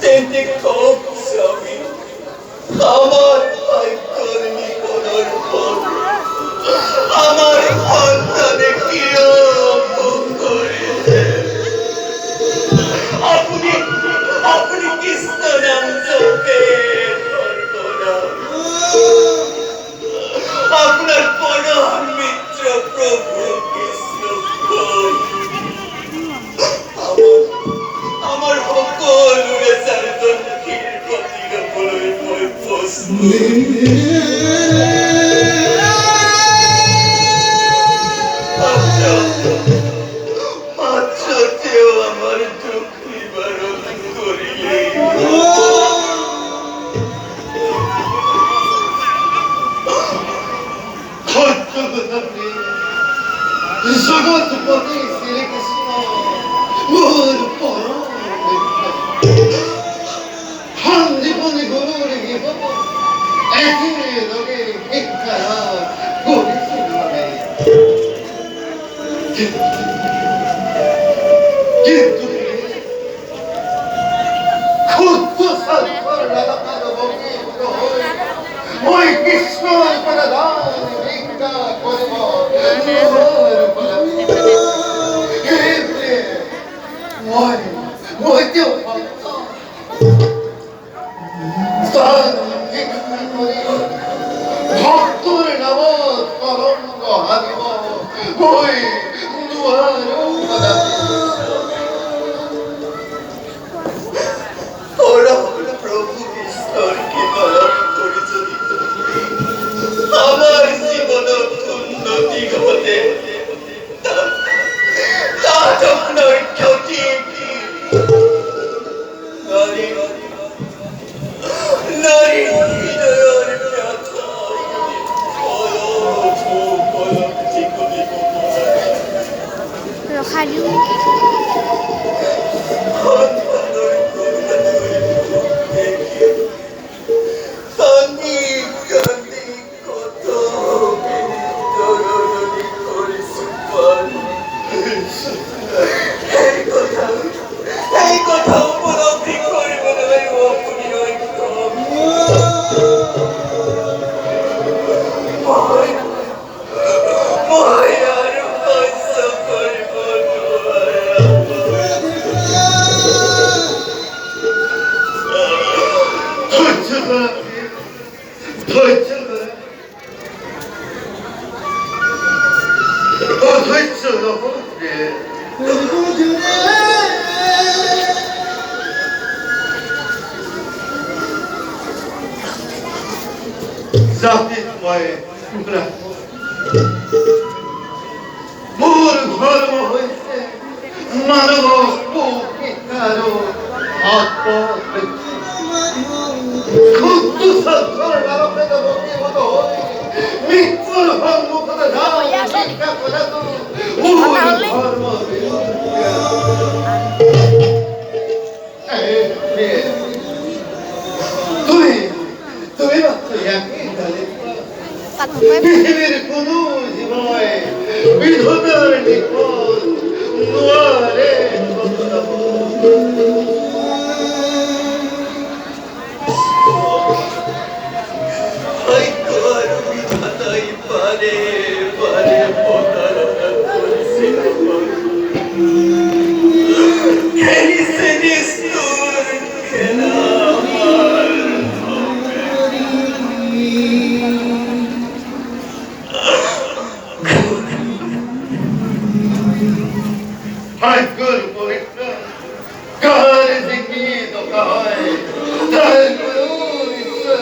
Tente com Sami, আমার ভাই কর্মী জগৎপতি শ্রীকৃষ্ণ মোর পরম হাম জীবনে গরুর গিব একই লগে ভিক্ষা করেছিল কিন্তু ক্ষুদ্র স্বার্থর লাগাতার বকে ওই কৃষ্ণ করে দান ভিক্ষা করব ভক্তর নামত কলঙ্ক হারিব ওই দুয়ার ওরা প্রভু ঈশ্বরকে কলঙ্ক করে যদি আমার জীবন উন্নতি ঘটে তা যখন ক্ষতি নারী হৃদয়ের ব্যথা রখালিও জাতিময় মোর ধর্ম হইছে মানব পিতার ক্ষুদ্র সত্তর নরকে বকে মতো মৃত্যুর সম্মুখে যাও ভিক্ষা করে তো ধর্ম তুমি মাত্র একই পৃথিবীর কোন জীবনে বিধতার নিকট দুয়ারে বিধাতাই পারে পারে প্রতারণা করছে খেলা ভাগ্যর পরীক্ষা কার দেখি দোকা হয় তার গুরু ঈশ্বর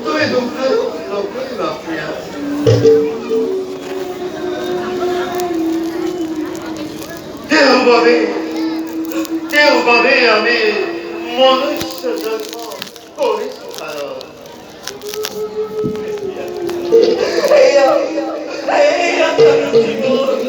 তুমি দুঃখ দেওভাবে আমি মনুষ্য জন্ম করেছি কারণ জীবন